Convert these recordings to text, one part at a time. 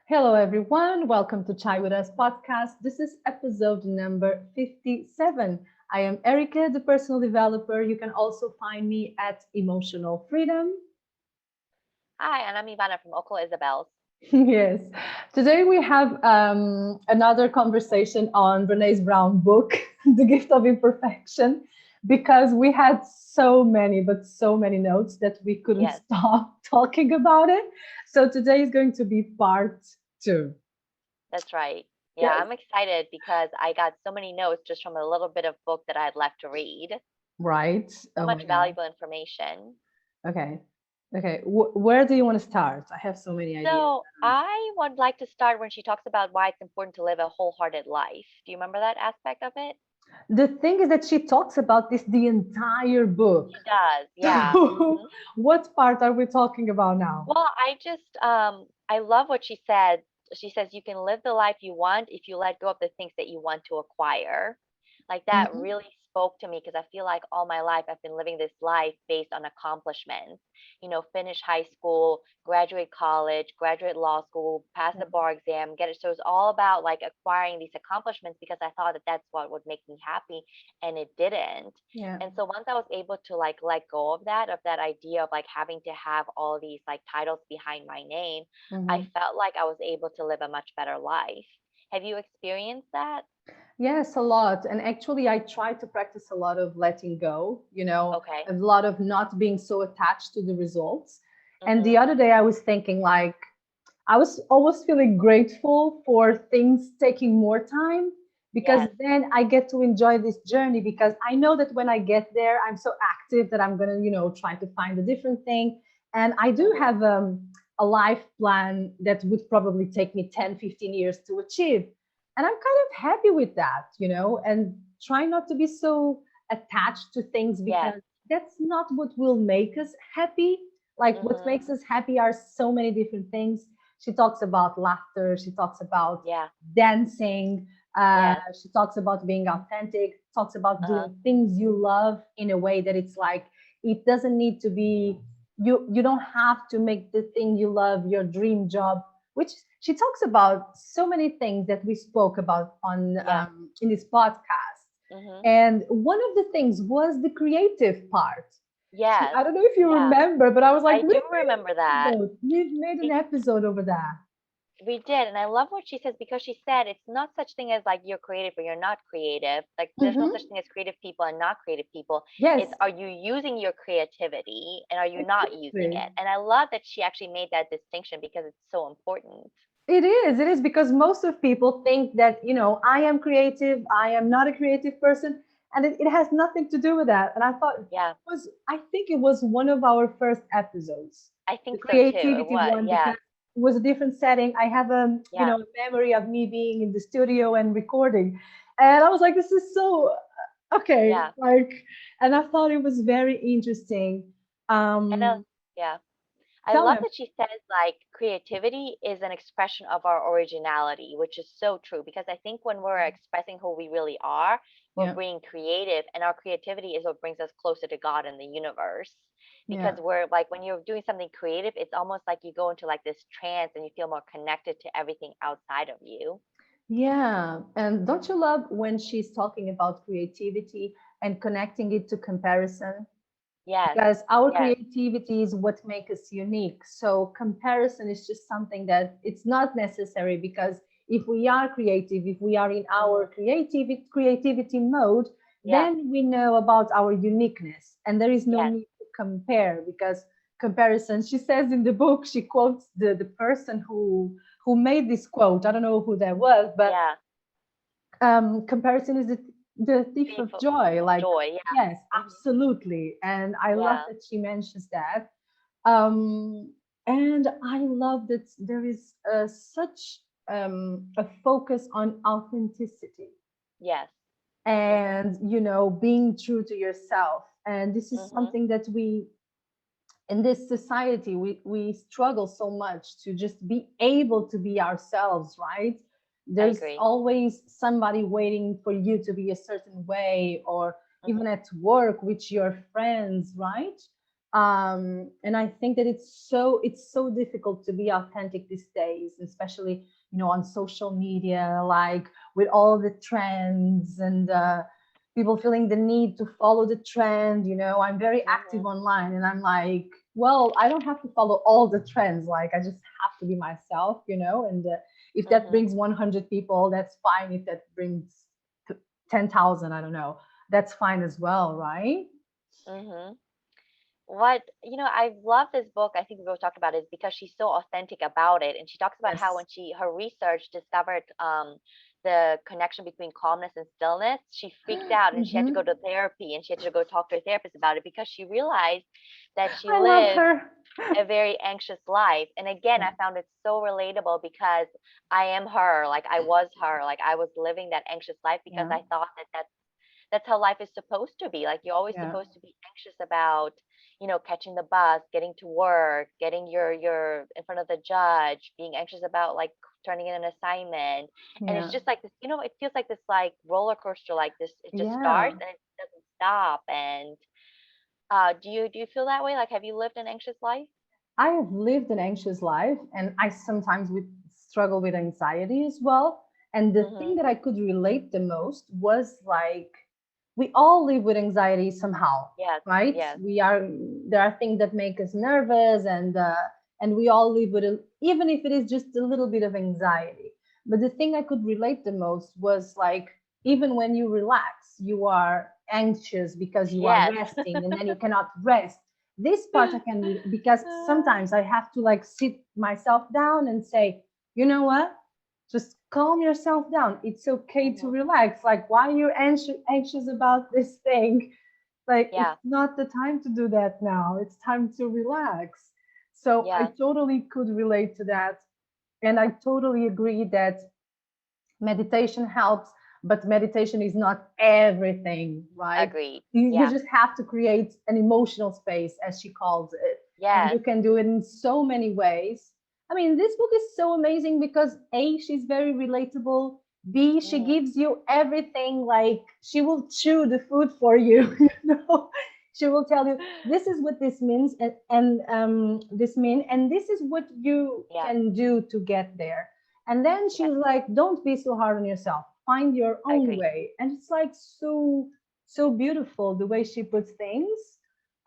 Hello, everyone. Welcome to Chai with Us podcast. This is episode number 57. I am Erica, the personal developer. You can also find me at Emotional Freedom. Hi, and I'm Ivana from Oco Isabel's. Yes. Today we have another conversation on Brene Brown book, The Gift of Imperfection, because we had so many, but so many notes that we couldn't Yes, stop talking about it. So today is going to be part two. that's right. Yeah, Yes. I'm excited because I got so many notes just from a little bit of book that I had left to read. Right. So Oh my much God. valuable information. Okay. Okay. Where do you want to start? I have so many ideas. So I would like to start when she talks about why it's important to live a wholehearted life. Do you remember that aspect of it? The thing is that she talks about this the entire book. She does, yeah. So, what part are we talking about now? Well, I love what she said. She says you can live the life you want if you let go of the things that you want to acquire. Like that Mhm. really spoke to me because I feel like all my life I've been living this life based on accomplishments. Finish high school, graduate college, graduate law school, pass the bar exam, get it. So it's all about like acquiring these accomplishments because I thought that that's what would make me happy, and it didn't. Yeah. And so once I was able to like let go of that idea of like having to have all these like titles behind my name, I Mhm. felt like I was able to live a much better life. Have you experienced that? Yes, a lot. And actually, I try to practice a lot of letting go, Okay. a lot of not being so attached to the results. And the Mhm. other day, I was thinking, like, I was always feeling grateful for things taking more time because Yes. then I get to enjoy this journey because I know that when I get there, I'm so active that I'm going to, try to find a different thing. And I do Mhm. have a life plan that would probably take me 10, 15 years to achieve. And I'm kind of happy with that, and try not to be so attached to things Yes. because that's not what will make us happy. Like what Mhm. makes us happy are so many different things. She talks about laughter. She talks about Yeah. dancing. Yes. She talks about being authentic. Talks about Uh-huh. doing things you love in a way that it's like it doesn't need to be you. You don't have to make the thing you love your dream job. Which she talks about so many things that we spoke about on Yeah. in this podcast. Mhm. And one of the things was the creative part. Yes. I don't know if you Yeah. remember, but I was like, I do remember that. we've made an episode over that. We did, and I love what she says because she said it's not such thing as like you're creative or you're not creative. Like there's no such Mm-hmm. thing as creative people and not creative people. It's Yes, are you using your creativity and are you not using exactly. it? And I love that she actually made that distinction because it's so important. It is. It is because most of people think that, I am creative, I am not a creative person, and it has nothing to do with that. And I thought Yeah, I think it was one of our first episodes, I the think so too. It creativity was. one, Yeah, because it was a different setting. I have yeah, a memory of me being in the studio and recording. And I was like, this is so okay. yeah. Like, and I thought it was very interesting. And Um, yeah. I tell love me. that she says like creativity is an expression of our originality, which is so true because I think when we're expressing who we really are, we're Yeah. being creative, and our creativity is what brings us closer to God and the universe. Because Yeah. we're like when you're doing something creative, it's almost like you go into like this trance and you feel more connected to everything outside of you. Yeah, and don't you love when she's talking about creativity and connecting it to comparison? Yes, Because our yes, creativity is what makes us unique. So comparison is just something that it's not necessary because if we are creative, if we are in our hmm, creativity mode, yeah, then we know about our uniqueness and there is no yes, need to compare because comparison, she says in the book, she quotes the person who made this quote. I don't know who that was, but yeah. comparison is the thief Thief of joy. of Like, joy. Yeah, yes, hmm, absolutely. And I love yeah, that she mentions that. Um, and I love that there is such a focus on authenticity yes, hmm, and, being true to yourself. And this is hmm. something that in this society, we struggle so much to just be able to be ourselves, right? I There's agree. always somebody waiting for you to be a certain way, or even Hmm. at work with your friends, right? And I think that it's so difficult to be authentic these days, especially on social media, like with all the trends and people feeling the need to follow the trend. I'm very active Mhm. online, and I'm like, well, I don't have to follow all the trends. Like, I just have to be myself. And if that Mhm. brings 100 people, that's fine. If that brings 10,000, I don't know, that's fine as well, right? Mhm. What, I love this book. I think we both talked about it is because she's so authentic about it, and she talks about how when Yes. her research discovered the connection between calmness and stillness, she freaked out and she had to go Hmm. to therapy and she had to go talk to a therapist about it because she realized that she I love lived her. a very anxious life. And again, Yeah. I found it so relatable because I am her. Like I was her. Like I was living that anxious life because Yeah. I thought that that's how life is supposed to be. Like you're always Yeah. supposed to be anxious about, catching the bus, getting to work, getting your in front of the judge, being anxious about like turning in an assignment. And it's Yeah. just like this, it feels like this like roller coaster, like this it just Yeah. starts and it doesn't stop. And do you feel that way? Like have you lived an anxious life? I have lived an anxious life, and I sometimes struggle with anxiety as well. And the thing Mhm. that I could relate the most was like, we all live with anxiety somehow, Yes. right? Yes. There are things that make us nervous, and we all live with it, even if it is just a little bit of anxiety. But the thing I could relate the most was like, even when you relax, you are anxious because you are Yes. resting, and then you cannot rest. This part I can because sometimes I have to like sit myself down and say, you know what, just calm yourself down, it's okay to Mhm. relax. Like, why you're anxious about this thing? Like, Yeah. it's not the time to do that now, it's time to relax. So I Yeah. totally could relate to that, and I totally agree that meditation helps, but meditation is not everything, right? Agreed. You Yeah. just have to create an emotional space, as she calls it, and Yes. you can do it in so many ways. I mean, this book is so amazing because A, she's very relatable. B, she Mhm. gives you everything, like she will chew the food for you, you know. She will tell you this is what this means, and this mean, and this is what you Yeah. can do to get there. And then Yes. she's like, don't be so hard on yourself. Find your own Agreed. way. And it's like so beautiful the way she puts things.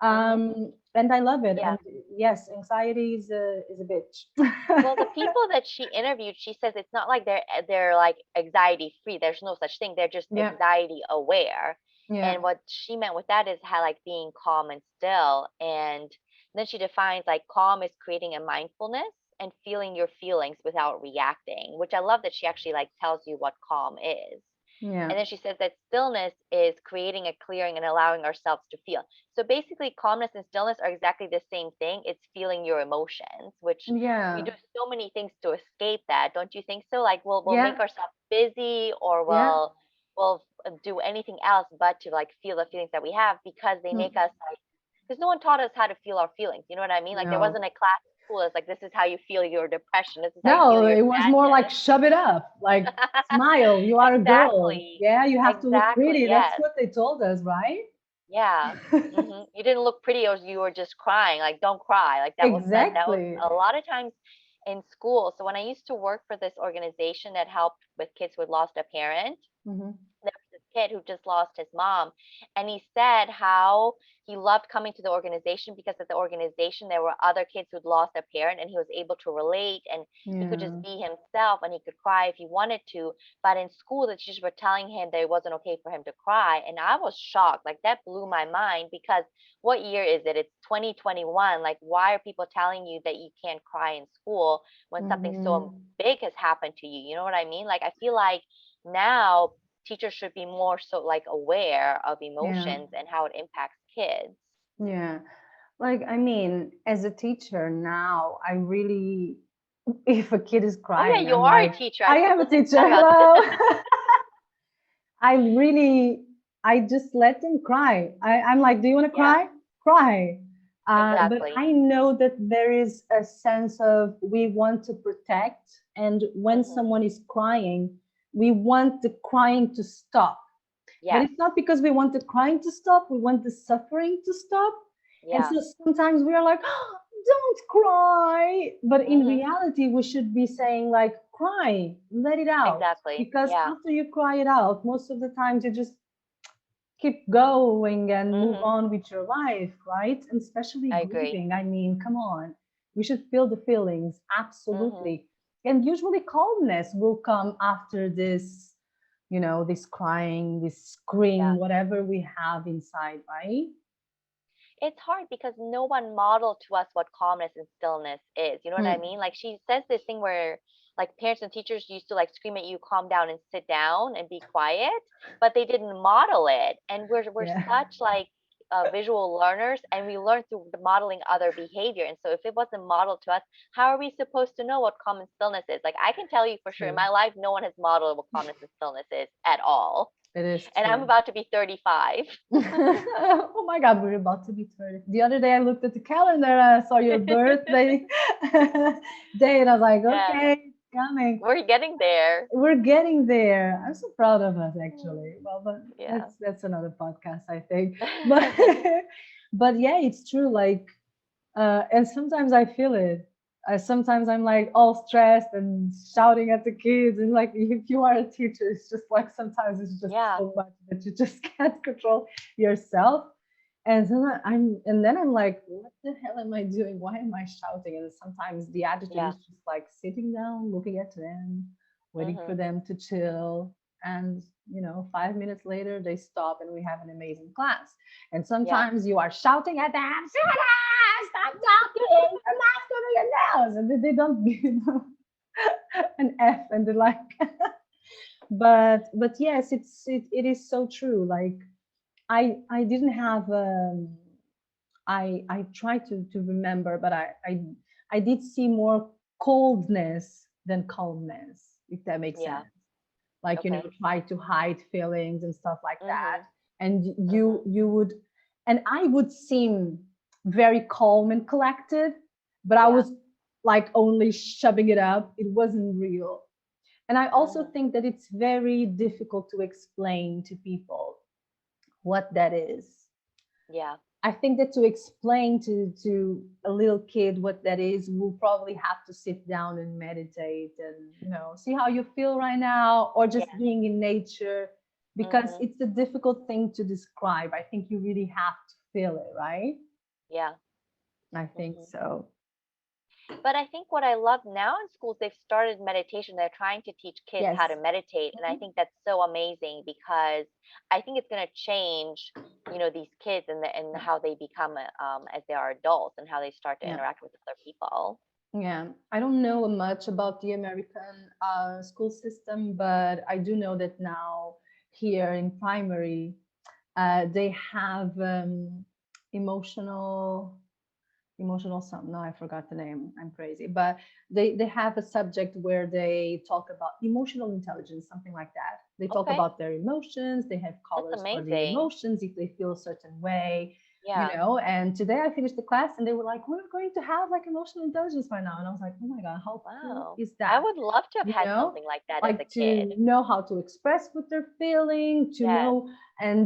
Mhm. And I love it. Yeah. And yes, anxiety is a bitch. Well, the people that she interviewed, she says it's not like they're like anxiety free. There's no such thing. They're just Yeah, anxiety aware. yeah, And what she meant with that is how like being calm and still. And then she defines like calm is creating a mindfulness and feeling your feelings without reacting, which I love that she actually like tells you what calm is. yeah, And then she says that stillness is creating a clearing and allowing ourselves to feel. So basically, calmness and stillness are exactly the same thing. It's feeling your emotions, which we yeah, do so many things to escape that. Don't you think so? Like we'll yeah, make ourselves busy or yeah. we'll do anything else but to like feel the feelings that we have because they Mm, make us like because no one taught us how to feel our feelings. You know what I mean? Like there no. wasn't a class in school that's like this is how you feel your depression. This is how you feel No, your it was more like sadness. shove it up, like smile. You are a girl. Exactly. Yeah, you have to look Exactly. pretty. That's Yes. what they told us, right? Yeah. You didn't look pretty or you were just crying. Like, don't cry. Like that was Exactly. a lot of times in school. So when I used to work for this organization that helped with kids who had lost a parent, Hmm. there was this kid who just lost his mom, and he said how he loved coming to the organization because at the organization there were other kids who'd lost a parent, and he was able to relate, and he could just Yeah. be himself, and he could cry if he wanted to. But in school the teachers were telling him that it wasn't okay for him to cry, and I was shocked. Like that blew my mind because what year is it? It's 2021. Like why are people telling you that you can't cry in school when something so Hmm. big has happened to you? You know what I mean? Like I feel like now teachers should be more so like aware of Yeah. emotions and how it impacts kids. Yeah. Like, I mean, as a teacher now, I really, if a kid is Oh yeah, crying, you I'm are a like, teacher. I I am a completely teacher. forgot about Hello. that. I really, I just let them cry. I'm like, do you want to Yeah, cry? Cry. But exactly. I know that there is a sense of we want to protect. And when Hmm. someone is crying, we want the crying to stop. But Yes. it's not because we want the crying to stop, we want the suffering to stop. And Yeah. so sometimes we are like, "Oh, don't cry." But in Mhm. reality, we should be saying, like, cry, let it out. Exactly. Because Yeah. after you cry it out, most of the times you just keep going and move Mhm. on with your life, right? And especially I agree. grieving. I mean, come on. We should feel the feelings, Mhm. absolutely. And usually calmness will come after this, this crying, this scream, Yeah. whatever we have inside, right? It's hard because no one modeled to us what calmness and stillness is. You know what I Mm, mean? Like she says this thing where like parents and teachers used to like scream at you, calm down and sit down and be quiet, but they didn't model it. And we're yeah. such like visual learners, and we learn through the modeling other behavior. And so if it wasn't modeled to us, how are we supposed to know what calm and stillness is? Like I can tell you for sure in True. my life, no one has modeled what calmness and stillness is at all. It is And I'm true. about to be 35. Oh my God, we're about to be 30. The other day I looked at the calendar and I saw your birthday day, and I was like, Yeah, okay, it's coming. we're getting there. We're getting there. I'm so proud of us, Mm. actually. Well, but Yeah. that's another podcast, I think. But but yeah, it's true. Like, and sometimes I feel it. Sometimes I'm like all stressed and shouting at the kids, and like if you are a teacher, it's just like sometimes it's just Yeah. so much that you just can't control yourself. And then I'm like, what the hell am I doing? Why am I shouting? And sometimes the attitude Yeah. is just like sitting down, looking at them, waiting for Mhm. them to chill. And 5 minutes later they stop and we have an amazing class. And Yeah. sometimes you are shouting at them, shut up, stop talking, your mouth's going to your nose. And then they don't give an F and they're like, but yes, it is so true. Like I didn't have I try to remember, but I did see more coldness than calmness, if that makes Yeah. sense. Like, Okay. try to hide feelings and stuff like that. Mhm. And you Mhm. you would and I would seem very calm and collected, but I Yeah. was like only shoving it up. It wasn't real. And I also Mhm. think that it's very difficult to explain to people what that is. Yeah. I think that to explain to a little kid what that is, we'll probably have to sit down and meditate and see how you feel right now, or just Yeah. being in nature, because Mhm. it's a difficult thing to describe. I think you really have to feel it, right? Yeah. I think Mhm. so. But I think what I love now in schools, they've started meditation. They're trying to teach kids how to Yes. meditate, and I Mhm. think that's so amazing because I think it's going to change, these kids and Yeah. how they become as they are adults and how they start to Yeah. interact with other people. Yeah. I don't know much about the American school system, but I do know that now here in primary, they have emotional some, no, I forgot the name, I'm crazy, but they have a subject where they talk about emotional intelligence, something like that. They talk Okay, about their emotions, they have that's colors for the amazing. emotions if they feel a certain way. Yeah. And today I finished the class and they were like, we're going to have like emotional intelligence right now, and I was like, oh my God, how cool Wow. is I that? would love to have you had know something like that as a like to kid. know how to express what they're feeling, to Yes. know. And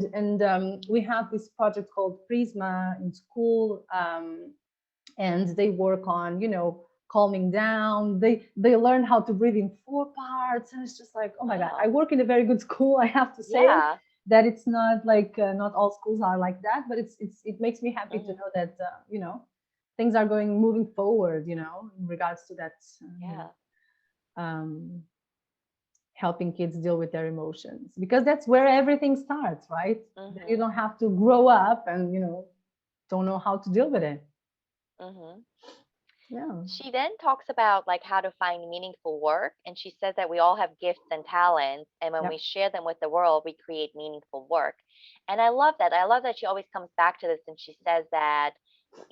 we have this project called Prisma in school, and they work on calming down. They learn how to breathe in 4 parts, and it's just like, oh my God, I Wow. work in a very good school, I have to say it, Yeah. that it's not like not all schools are like that, but it makes me happy to Hmm. know that things are going moving forward, in regards to that, Yeah. um, helping kids deal with their emotions, because that's where everything starts, right? Then you Hmm. don't have to grow up and don't know how to deal with it. Hmm. Yeah. She then talks about like how to find meaningful work, and she says that we all have gifts and talents, and when we Yep. share them with the world, we create meaningful work. And I love that. I love that she always comes back to this, and she says that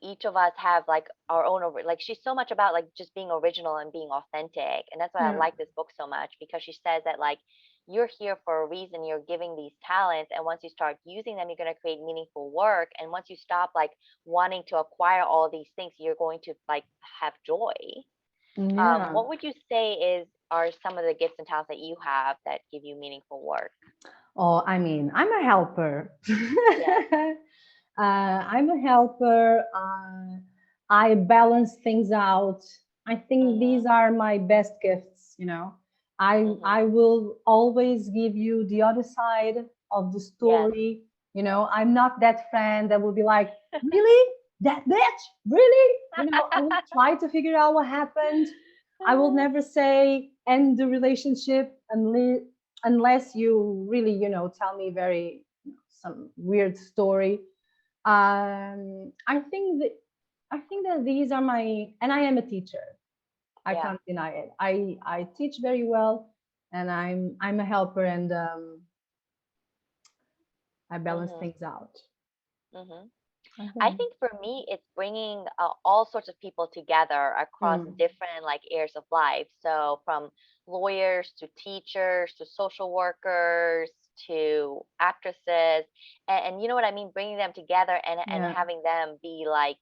each of us have like our own like she's so much about like just being original and being authentic, and that's why I Yeah. like this book so much, because she says that like you're here for a reason, you're giving these talents, and once you start using them, you're going to create meaningful work, and once you stop like wanting to acquire all these things, you're going to like have joy. Yeah. What would you say is are some of the gifts and talents that you have that give you meaningful work? Oh, I mean, I'm a helper. Yes. I'm a helper. I balance things out. I think these Mhm. are my best gifts, you know. I Mhm. will always give you the other side of the Yes. story. You know, I'm not that friend that will be like, really? That bitch? Really? You know, I will try to figure out what happened. I will never say end the relationship unless you really, you know, tell me very some weird story. I think that these are my, and I am a teacher. I Yeah. can't deny it. I teach very well, and I'm a helper, and I balance Mhm. things out. Mhm. I I think. think for me, it's bringing all sorts of people together across Mm, different like areas of life. So from lawyers to teachers to social workers to actresses, and you know what I mean, bringing them together and yeah. having them be like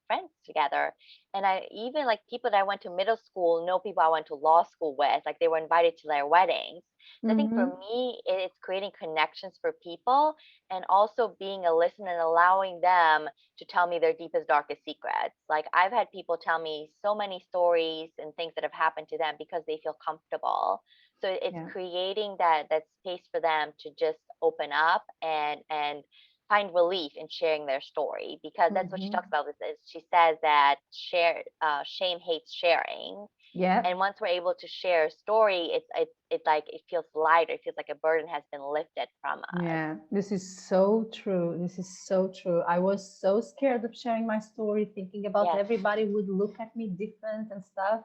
friends together. And I even like people that I went to middle school know people I went to law school with, like they were invited to their weddings. So I think for Mm-hmm. me, it's creating connections for people and also being a listener and allowing them to tell me their deepest, darkest secrets. Like I've had people tell me so many stories and things that have happened to them because they feel comfortable. So it's Yeah. creating that space for them to just open up and find relief in sharing their story because that's what she Mm-hmm. talks about. Is she says that shame hates sharing, Yeah. and once we're able to share a story, it's like it feels lighter. It feels like a burden has been lifted from us. Yeah, this is so true. This is so true. I was so scared of sharing my story, thinking about Yes. everybody would look at me different and stuff.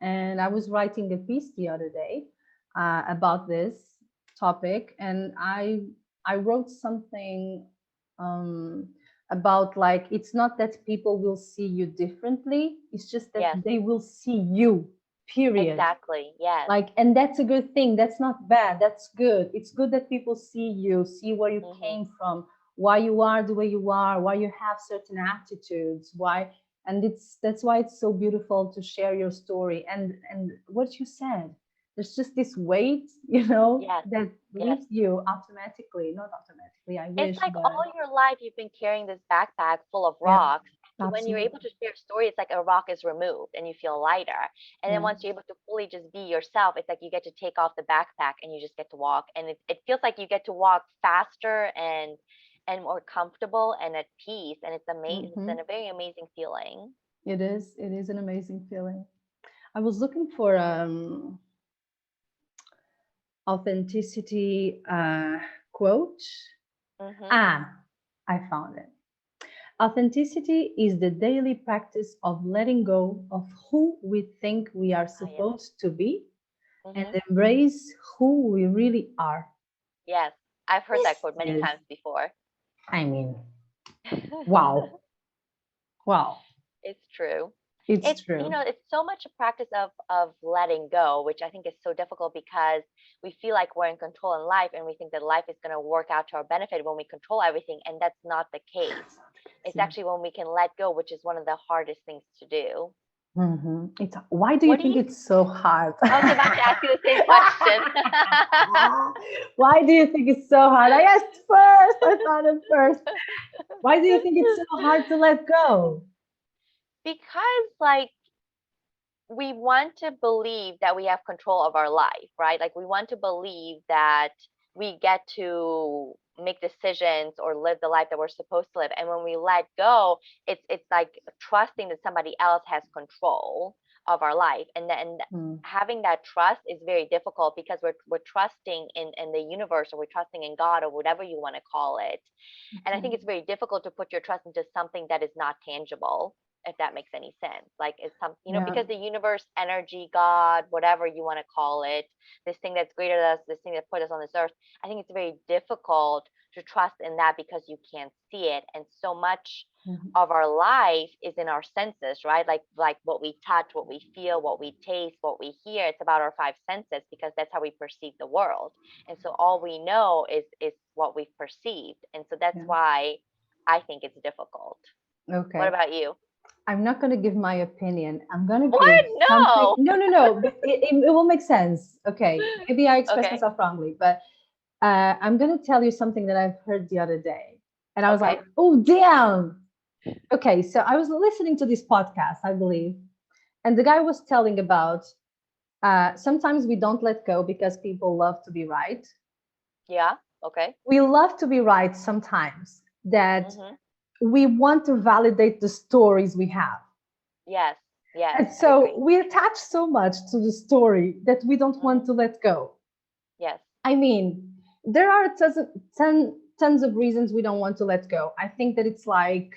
And I was writing a piece the other day about this topic, and I wrote something um, about like it's not that people will see you differently; it's just that Yes. they will see you. Period. Exactly. Yes. Like, and that's a good thing. That's not bad. That's good. It's good that people see you, see where you Mhm. came from, why you are the way you are, why you have certain attitudes, why. And it's that's why it's so beautiful to share your story. And what you said, there's just this weight, you know, Yes. that Yes. leaves you automatically. Not automatically, I It's wish, like but all your life you've been carrying this backpack full of yeah, rocks. So when you're able absolutely. to share a story, it's like a rock is removed and you feel lighter. And then Yeah. once you're able to fully just be yourself, it's like you get to take off the backpack and you just get to walk. And it feels like you get to walk faster and more comfortable and at peace. And it's amazing. It's Hmm. a very amazing feeling. It is. It is an amazing feeling. I was looking for authenticity quote. Mm-hmm. Ah, I found it. Authenticity is the daily practice of letting go of who we think we are Ah, yes. supposed to be and Mm-hmm. embrace who we really are. Yes. I've heard that This quote many is, times before. I mean, wow, wow. It's true. It's It's, you true. know, it's so much a practice of letting go, which I think is so difficult because we feel like we're in control in life and we think that life is going to work out to our benefit when we control everything, and that's not the case. It's Yeah. actually when we can let go, which is one of the hardest things to do. It's why do you What do think you it's so hard? I was about to ask you the same question. Why do you think it's so hard? I asked first. I thought it first. Why do you think it's so hard to let go? Because like we want to believe that we have control of our life, right? Like we want to believe that we get to make decisions or live the life that we're supposed to live. And when we let go, it's like trusting that somebody else has control of our life. And then Hmm. having that trust is very difficult because we're trusting in the universe, or we're trusting in God, or whatever you want to call it. And I think Okay. it's very difficult to put your trust into something that is not tangible, if that makes any sense. Like it's some, Yeah. because the universe, energy, God, whatever you want to call it, this thing that's greater than us, this thing that put us on this earth, I think it's very difficult to trust in that because you can't see it. And so much Mhm. of our life is in our senses, right? Like what we touch, what we feel, what we taste, what we hear. It's about our five senses because that's how we perceive the world. And so all we know is what we've perceived. And so that's Yeah. why I think it's difficult. What Okay. about you? I'm not going to give my opinion. I'm going to give What? something. No. No, no, no. But it will make sense. Okay. Maybe I expressed Okay. myself wrongly, but I'm going to tell you something that I've heard the other day. And I was like, Okay. oh, damn. Okay. So I was listening to this podcast, I believe, and the guy was telling about sometimes we don't let go because people love to be right. Yeah. Okay. We love to be right sometimes, that Mhm. we want to validate the stories we have. Yes. Yes, And I so agree. we attach so much to the story that we don't want Mhm. to let go. Yes. I mean, there are tons of reasons we don't want to let go. I think that it's like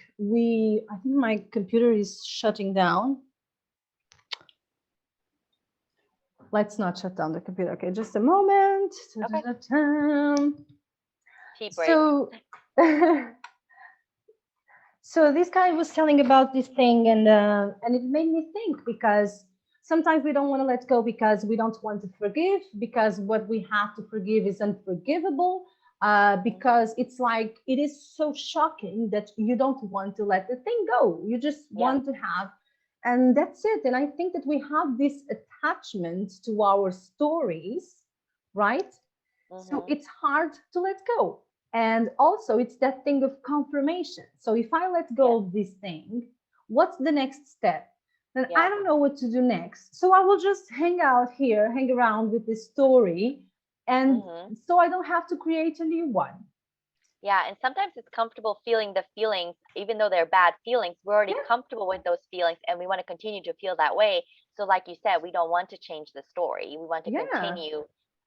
I think my computer is shutting down. Let's not shut down the computer. Okay, just a moment. Okay. Tea break. So, so this guy was telling about this thing, and it made me think, because sometimes we don't want to let go because we don't want to forgive, because what we have to forgive is unforgivable, Mhm. because it's like it is so shocking that you don't want to let the thing go, you just Yeah. want to have, and that's it. And I think that we have this attachment to our stories, right? So Mhm. it's hard to let go. And also, it's that thing of confirmation. So if I let go Yes. of this thing, what's the next step? Then I Yeah. don't know what to do next. So I will just hang out here, hang around with this story. And Mhm. so I don't have to create a new one. Yeah, and sometimes it's comfortable feeling the feelings, even though they're bad feelings. We're already Yeah. comfortable with those feelings and we want to continue to feel that way. So, like you said, we don't want to change the story. We want to Yeah. continue.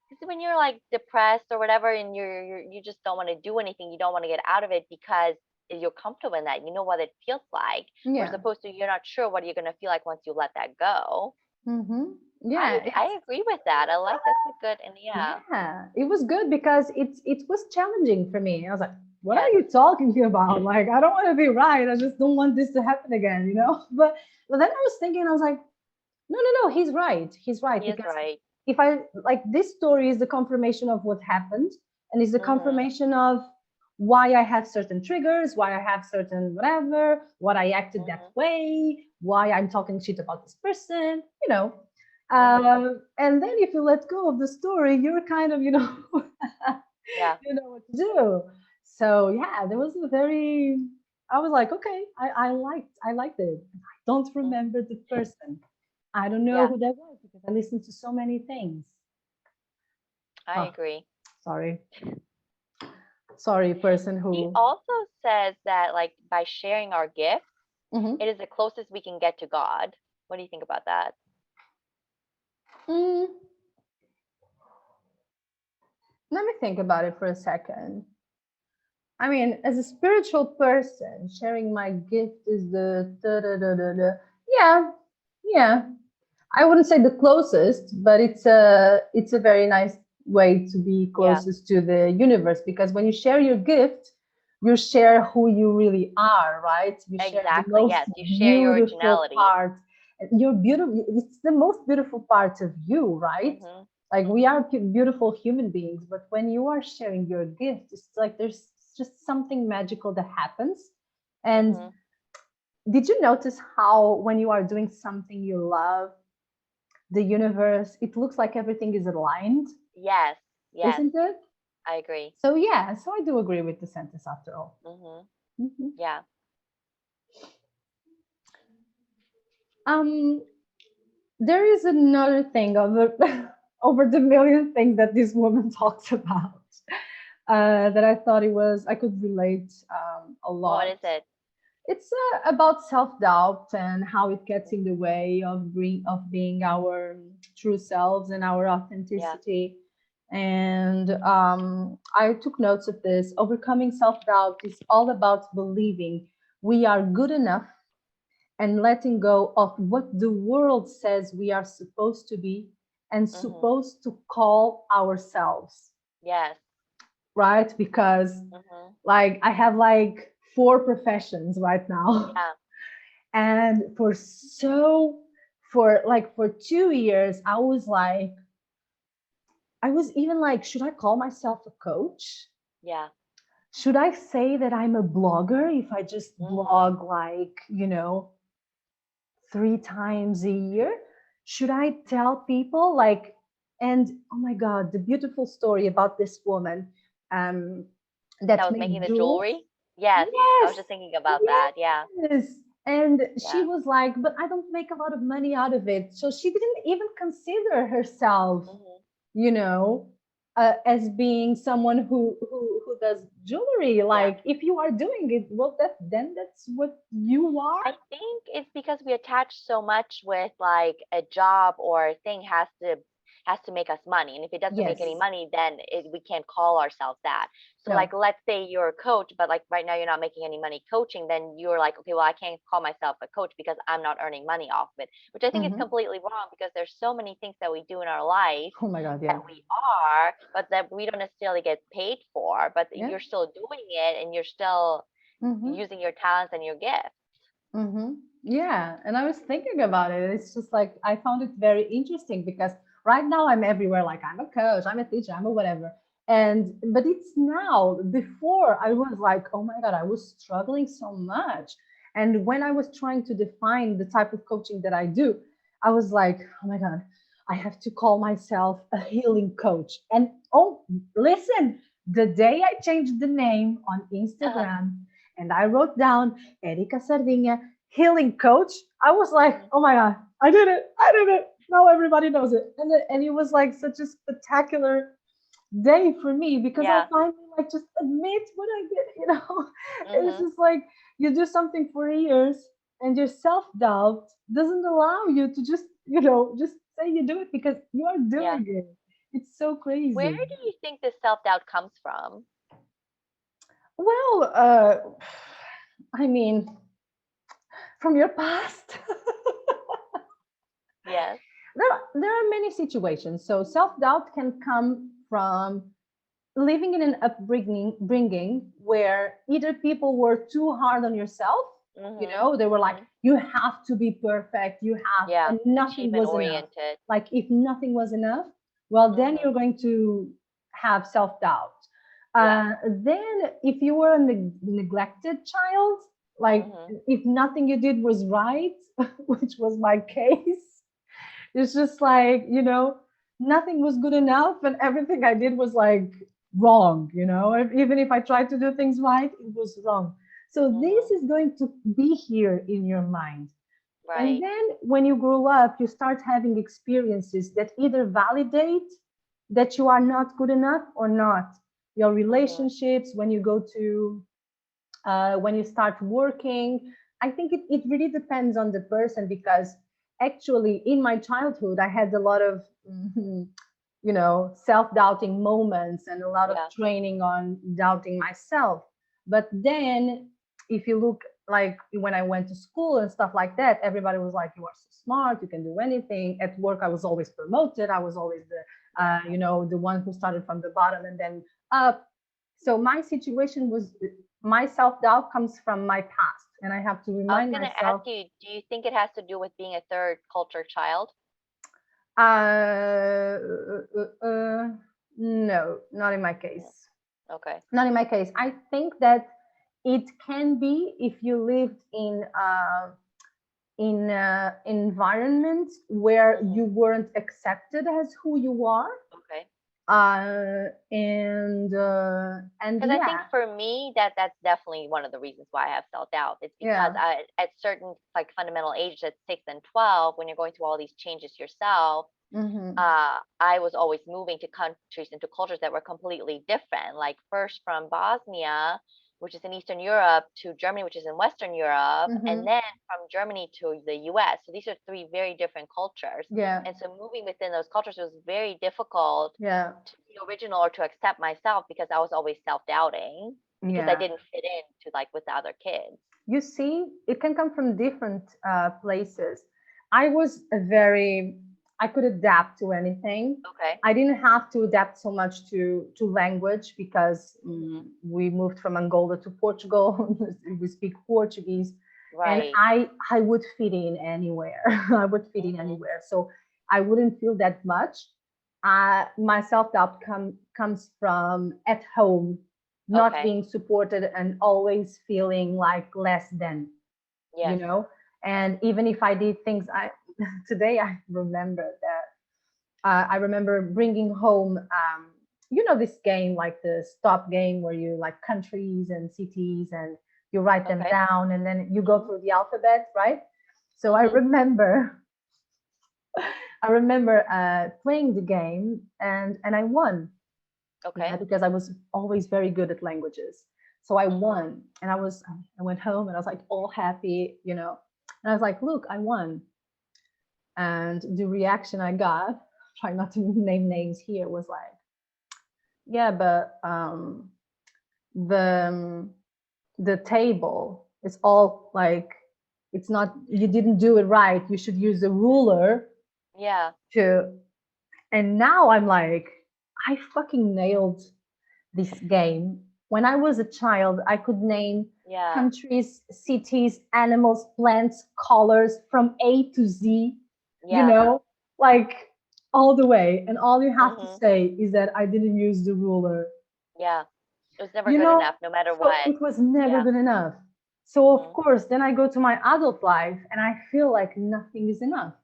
Because when you're like depressed or whatever and you just don't want to do anything, you don't want to get out of it because you're comfortable in that. You know what it feels like. Whereas Yeah. opposed to you're not sure what you're going to feel like once you let that go. Mm-hmm. I Yeah. I agree with that. I like that's a good and yeah. Yeah, it was good because it was challenging for me. I was like, "What are Yes. you talking about? Like, I don't want to be right. I just don't want this to happen again, you know." But then I was thinking, I was like, "No, no, no. He's right. He's right He is because right. if I like this story is the confirmation of what happened, and is the Mhm. confirmation of why I have certain triggers, why I have certain whatever, what I acted that Mhm. way, why I'm talking shit about this person, you know." Mhm. And then if you let go of the story, you're kind of, Yeah. you know what to do. So yeah, there was a very. I was like, okay, I liked it. I don't Mhm. remember the person. I don't know Yeah. who that was because I listened to so many things. I Oh, agree. sorry, sorry, person He who. also says that like by sharing our gifts, Mhm. it is the closest we can get to God. What do you think about that? Mm, let me think about it for a second. I mean, as a spiritual person, sharing my gift is the da da da da da. Yeah, yeah. I wouldn't say the closest, but it's a very nice way to be Yeah, closest to the universe, because when you share your gift, you share who you really are, right? You share the exactly. most Yes, you share your beautiful originality. part. You're beautiful. It's the most beautiful part of you, right? Mhm. Like we Mhm. are beautiful human beings, but when you are sharing your gift, it's like there's just something magical that happens. And Mhm. did you notice how when you are doing something you love, the universe, it looks like everything is aligned, Yes. Yes, isn't it? I agree. So yeah, so I do agree with the sentence after all. Mhm. Mhm. Yeah. Um, there is another thing over over the million things that this woman talks about, that I thought I could relate a What lot. is it? It's about self doubt and how it gets in the way of being our true selves and our Yeah. authenticity. And I took notes of this. Overcoming self doubt is all about believing we are good enough and letting go of what the world says we are supposed to be and Mhm. supposed to call ourselves, Yes. right? Because Mhm. like I have like four professions right now. Yeah. And for 2 years, I was even like, should I call myself a coach? Yeah. Should I say that I'm a blogger if I just Mhm. blog, like, 3 times a year? Should I tell people like, and oh my God, the beautiful story about this woman, um, That that was making made the jewels. jewelry? Yes, I was Yes, just thinking about that. Yeah, yes. And she yeah. was like, but I don't make a lot of money out of it. So she didn't even consider herself, Hmm. you know, as being someone who does jewelry. Yeah. Like, if you are doing it, well, then that's what you are. I think it's because we attach so much with like a job or a thing has to make us money, and if it doesn't make any Yes. money, then we can't call ourselves that. So No. like, let's say you're a coach, but like right now you're not making any money coaching, then you're like, okay, well, I can't call myself a coach because I'm not earning money off of it, which I think is Hmm. completely wrong because there's so many things that we do in our life Oh my God. that Yeah. we are, but that we don't necessarily get paid for, but Yeah. you're still doing it and you're still Hmm. using your talents and your gifts. Mm-hmm. Yeah, and I was thinking about it. It's just like I found it very interesting because right now I'm everywhere. Like, I'm a coach, I'm a teacher, I'm a whatever. And but it's now. Before, I was like, oh my God, I was struggling so much. And when I was trying to define the type of coaching that I do, I was like, oh my God, I have to call myself a healing coach. And oh, listen, the day I changed the name on Uh-huh. Instagram and I wrote down Erika Sardinia, healing coach, I was like, Mhm. oh my God, I did it. I did it. Now everybody knows it. And it was like such a spectacular day for me because I Yeah. finally like just admit what I did. It's Mhm. just like you do something for years and your self-doubt doesn't allow you to just say you do it because you are Yeah. doing it. It's so Where crazy. do you think this self-doubt comes from? Well, I mean, from your past. Yes. There are many situations. So self doubt can come from living in an upbringing where either people were too hard on yourself. Mhm. They were like, Mhm. you have to be perfect, you have, Yeah. and nothing Achievement was enough. oriented. Like, if nothing was enough, well, then Mhm. you're going to have self doubt. Yeah. Then, if you were a neglected child, like Mhm. if nothing you did was right, which was my case, it's just like, nothing was good enough and everything I did was like wrong. Even if I tried to do things right, it was wrong. So this Mhm. is going to be here in your mind. And Right. then when you grow up, you start having experiences that either validate that you are not good enough or not. Your Mhm. relationships, when you start working. I think it really depends on the person because actually in my childhood, I had a lot of, self doubting moments and a lot of Yeah. training on doubting myself. But then, if you look like when I went to school and stuff like that, everybody was like, you are so smart, you can do anything. At work, I was always promoted. I was always Yeah. the one who started from the bottom and then up. So my situation was my self doubt comes from my past, and I have to I was remind gonna ask myself. you, do you think it has to do with being a third culture child? Uh, no, not in my No. case. Okay. Not in my case. I think that it can be if you lived in an environment where Mhm. you weren't accepted as who you are, Okay. and Because I think yeah, for me that's definitely one of the reasons why I have self-doubt. It's because yeah, at certain like fundamental ages at 6 and 12, when you're going through all these changes yourself, hmm, I was always moving to countries and to cultures that were completely different. Like first from Bosnia, which is in Eastern Europe, to Germany, which is in Western Europe, and hmm, then from Germany to the US. So these are three very different cultures. yeah, And so moving within those cultures was very difficult yeah, to be original or to accept myself because I was always self-doubting because I yeah. didn't fit in to like with the other kids. You see, it can come from different places. I was I could adapt to anything. Okay. I didn't have to adapt so much to language because Hmm. we moved from Angola to Portugal. We speak Portuguese, and Right. I would fit in anywhere. I would fit in Hmm. anywhere, so I wouldn't feel that much. My self doubt comes from at home, not Okay. being supported and always feeling like less than, you Yes. know. And even if I did things, I today I remember that I remember bringing home you know this game, like the stop game where you like countries and cities and you write them Okay. down and then you go Mhm. through the alphabet, right? So I Mhm. remember I remember playing the game and I won. Yeah, Okay. because I was always very good at languages. So I Mhm. won, and I went home and I was like all happy, you know. And I was like, look, I won. And the reaction I got, trying not to name names here, was like, yeah, but the the table is all like, it's not, you didn't do it right. You should use a ruler Yeah. to. And now I'm like, I fucking nailed this game. When I was a child, I could name Yeah. countries, cities, animals, plants, colors from A to Z, you Yeah. know, like all the way. And all you have to Mhm. say is that I didn't use the ruler, Yeah. It was never you good know? enough, no matter So what. it was never Yeah. good enough. So, of Mhm. course, then I go to my adult life and I feel like nothing is enough,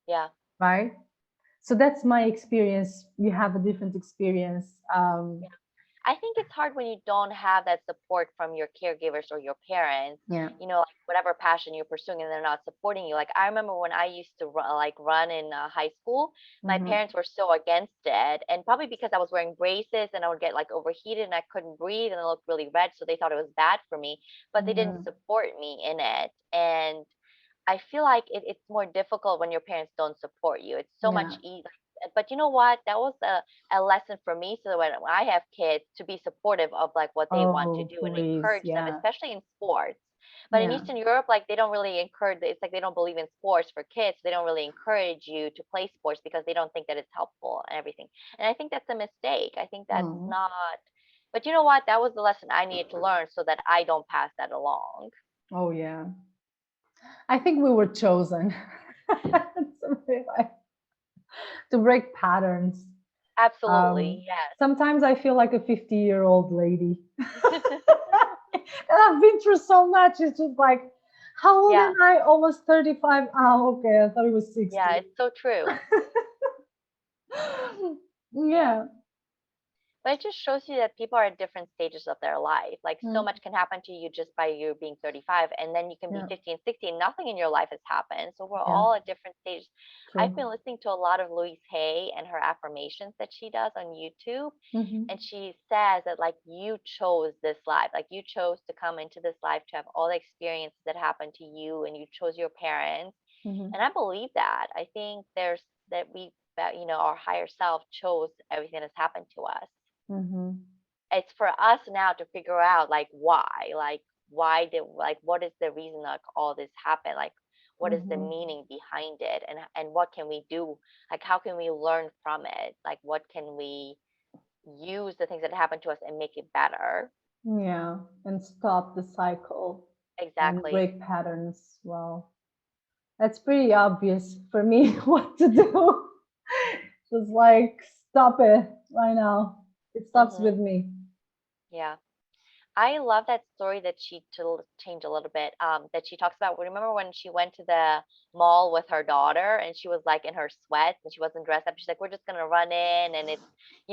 Yeah. right? So that's my experience. You have a different experience. I think it's hard when you don't have that support from your caregivers or your parents, Yeah. like whatever passion you're pursuing and they're not supporting you. Like I remember when I used to run in high school, my Hmm. parents were so against it. And probably because I was wearing braces and I would get like overheated and I couldn't breathe and I looked really red. So they thought it was bad for me, but they didn't Hmm. support me in it. And I feel like it's more difficult when your parents don't support you. It's so Yeah. much easier. But you know what? That was a lesson for me. So that when I have kids, to be supportive of like what they want to Oh, do and please. encourage them, Yeah. especially in sports. But in Yeah. Eastern Europe, like they don't really encourage. It's like they don't believe in sports for kids. They don't really encourage you to play sports because they don't think that it's helpful and everything. And I think that's a mistake. I think that's Mm. not. But you know what? That was the lesson I needed to learn so that I don't pass that along. Oh, yeah. I think we were chosen to break patterns. Absolutely, yes. Sometimes I feel like a 50-year-old lady. And I've been through so much. It's just like, how old am Yeah, I? Almost 35. Oh, okay. I thought it was 60. yeah, it's so true. Yeah. Yeah. But it just shows you that people are at different stages of their life. Like so Mm. much can happen to you just by you being 35, and then you can be Yeah. 50 and 60, and nothing in your life has happened. So we're Yeah. all at different stages. I've been True. listening to a lot of Louise Hay and her affirmations that she does on YouTube. Hmm. And she says that, like, you chose this life. Like, you chose to come into this life to have all the experiences that happened to you, and you chose your parents. Hmm. And I believe that. I think that our higher self chose everything that's happened to us. Hmm. It's for us now to figure out why did like what is the reason like all this happened, like what is the Hmm. meaning behind it, and what can we do, like how can we learn from it, like what can we use the things that happened to us and make it better. Yeah. And stop the cycle and Exactly. break patterns. Well, that's pretty obvious for me what to do. Just like, stop it right now. It stops Mhm. with me. Yeah. I love that story that she to change a little bit. That she talks about. Remember when she went to the mall with her daughter and she was like in her sweats and she wasn't dressed up. She's like, "We're just gonna run in and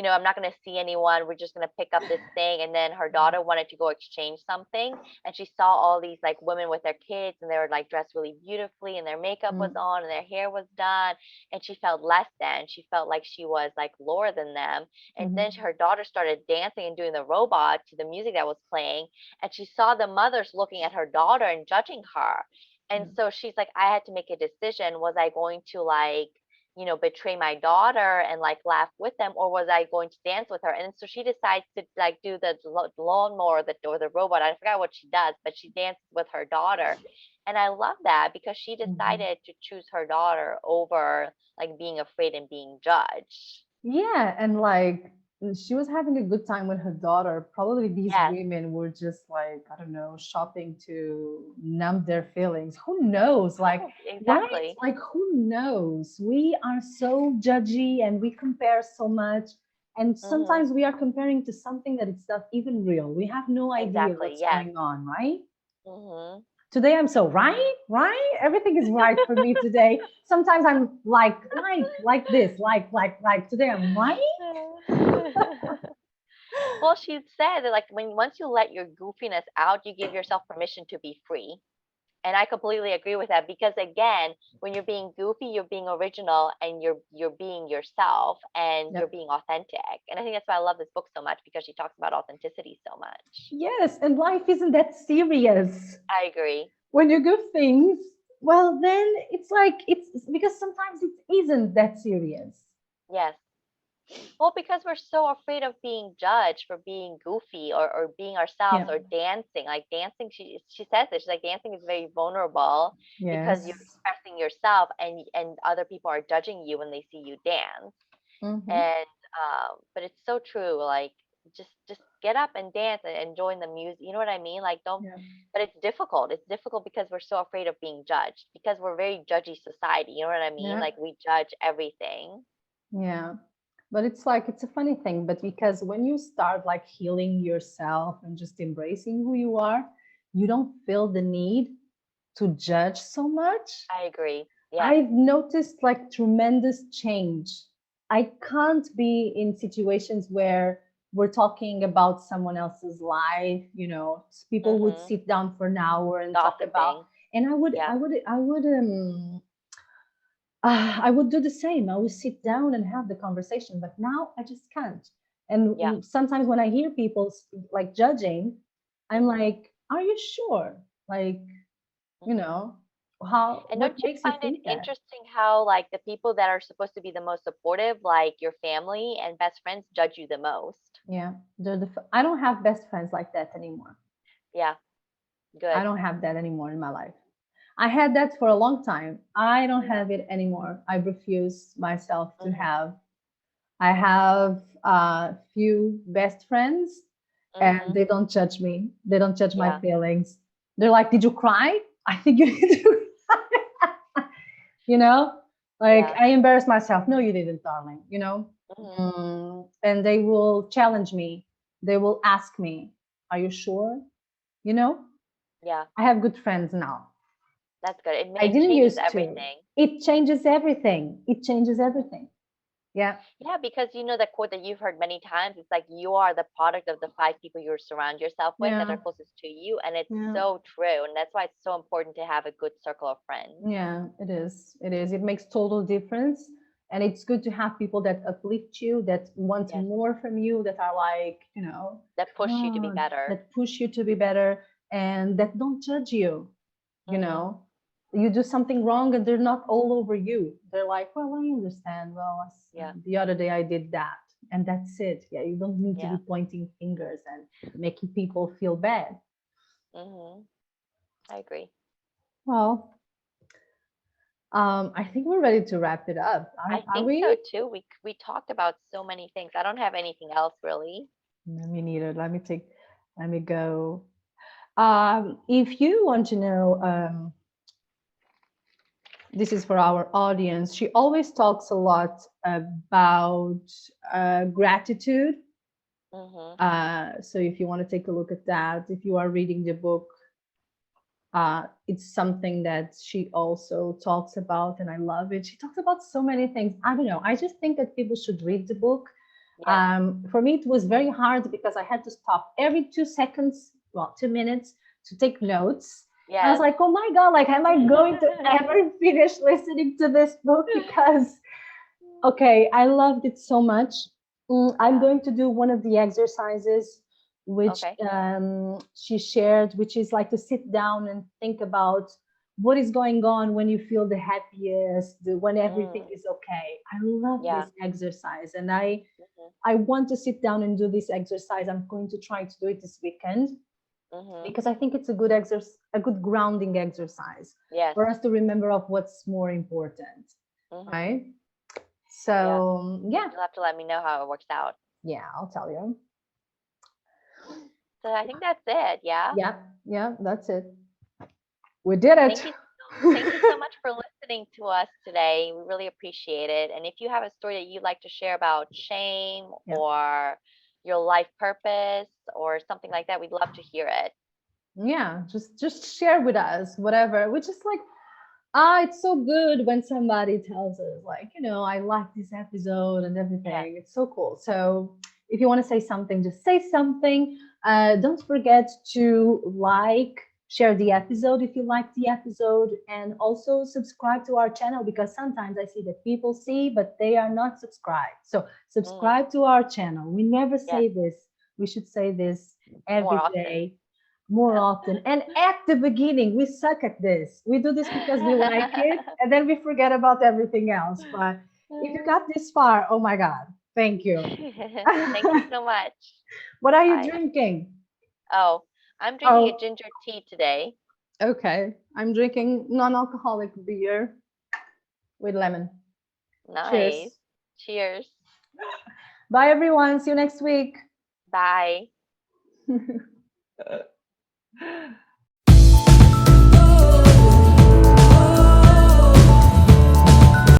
I'm not gonna see anyone. We're just gonna pick up this thing." And then her daughter wanted to go exchange something, and she saw all these like women with their kids and they were like dressed really beautifully and their makeup was Mm. on and their hair was done, and she felt less than. She felt like she was like lower than them, and then Mhm. her daughter started dancing and doing the robot to the music that was playing, and she saw the mothers looking at her daughter and judging her. And Mm. so she's like, I had to make a decision. Was I going to like, betray my daughter and like laugh with them, or was I going to dance with her? And so she decides to like do the lawnmower or the robot. I forgot what she does, but she dances with her daughter. And I love that because she Mhm. decided to choose her daughter over like being afraid and being judged. Yeah, and like she was having a good time with her daughter. Probably these Yes. women were just like, I don't know, shopping to numb their feelings. Who knows? Like, Probably right? exactly. Like, who knows? We are so judgy and we compare so much. And Mhm. sometimes we are comparing to something that it's not even real. We have no idea Exactly. what's Yes. going on, right? Mhm. Today I'm so right, right. Everything is right for me today. Sometimes I'm like this, like. Today I'm right. Well, she said that like when once you let your goofiness out, you give yourself permission to be free. And I completely agree with that because again, when you're being goofy, you're being original and you're being yourself and you're Yep. being authentic. And I think that's why I love this book so much because she talks about authenticity so much. Yes, and life isn't that serious. I agree. When you do things, well, then it's like it's because sometimes it isn't that serious. Yes. Well, because we're so afraid of being judged for being goofy or being ourselves Yeah. or dancing. Like dancing, she says this. She's like dancing is very vulnerable because you're Yes. expressing yourself and other people are judging you when they see you dance. Mm-hmm. And but it's so true. Like just get up and dance and join the music. You know what I mean? Like don't. Yeah. But it's difficult. It's difficult because we're so afraid of being judged because we're a very judgy society. You know what I mean? Yeah. Like we judge everything. Yeah. But it's like it's a funny thing, but because when you start like healing yourself and just embracing who you are, you don't feel the need to judge so much. I agree. Yes. I've noticed like tremendous change. I can't be in situations where we're talking about someone else's life, people would Mhm. sit down for an hour and talk about, Gossiping. and Yeah. I would do the same. I would sit down and have the conversation, but now I just can't. And Yeah. sometimes when I hear people like judging, I'm Mhm. like, are you sure? Like, you Mhm. know, And what don't you makes you find it think that? interesting how like the people that are supposed to be the most supportive, like your family and best friends, judge you the most? Yeah, I don't have best friends like that anymore. Yeah. I Good. don't have that anymore in my life. I had that for a long time. I don't Yeah. have it anymore. I refuse myself to Mhm. have. I have a few best friends, and Mhm. they don't judge me. They don't judge my Yeah. feelings. They're like, "Did you cry? I think you need to." you know, like Yeah. I embarrass myself. No, you didn't, darling. Mhm. And they will challenge me. They will ask me, "Are you sure?" You know, Yeah. I have good friends now. That's good. I It didn't changes used to. everything. It changes everything. It changes Mhm. everything. Yeah. Yeah, because you know the quote that you've heard many times. It's like you are the product of the five people you surround yourself with that Yeah. are closest to you, and it's Yeah. so true. And that's why it's so important to have a good circle of friends. Yeah, it is. It is. It makes total difference. And it's good to have people that uplift you, that want Yes, more from you, that are like, that come push you to be on, better. that push you to be better and that don't judge you, you Mhm. know. You do something wrong and they're not all over you. They're like, well, I understand. Well, Yeah. the other day I did that. And that's it. Yeah, you don't need to Yeah. be pointing fingers and making people feel bad. Mhm. I agree. Well, I think we're ready to wrap it up. I Are think so we? too. We talked about so many things. I don't have anything else really. Me neither. Let me go. If you want to know, this is for our audience. She always talks a lot about gratitude. Mhm. So if you want to take a look at that, if you are reading the book, it's something that she also talks about, and I love it. She talks about so many things. I don't know. I just think that people should read the book. Yes. For me, it was very hard because I had to stop every 2 seconds, well, 2 minutes to take notes. I was Yes. like, oh my God, like, am I going to ever finish listening to this book? Because okay, I loved it so much. I'm Yeah. going to do one of the exercises which Okay. she shared, which is like to sit down and think about what is going on when you feel the happiest, when everything Mm. is okay. I love Yeah. this exercise, and Mhm. I want to sit down and do this exercise. I'm going to try to do it this weekend Mhm. because I think it's a good exercise, a good grounding exercise Yes. for us to remember of what's more important, Mhm. right? Yeah. So yeah, You'll have to let me know how it works out. yeah, I'll tell you. So I think that's it. Yeah. Yeah, yeah, that's it. We did Thank it. you. Thank you so much for listening to us today. We really appreciate it. And if you have a story that you'd like to share about shame yeah, or your life purpose or something like that, we'd love to hear it. Yeah, just share with us whatever. Which is like, it's so good when somebody tells us, like, I like this episode and Yeah. everything. It's so cool. So if you want to say something, just say something. Don't forget to like, share the episode if you like the episode, and also subscribe to our channel, because sometimes I see that people see, but they are not subscribed. So Mm, subscribe to our channel. We never yes. say this. We should say this More every often. day, more often. And at the beginning, we suck at this. We do this because we like it, and then we forget about everything else. But if you got this far, oh my God, thank you. Thank you so much. What are you Bye. drinking? Oh, I'm drinking a Oh, ginger tea today. okay. I'm drinking non alcoholic beer with lemon. Nice. Cheers. Cheers. Bye, everyone. See you next week. Bye.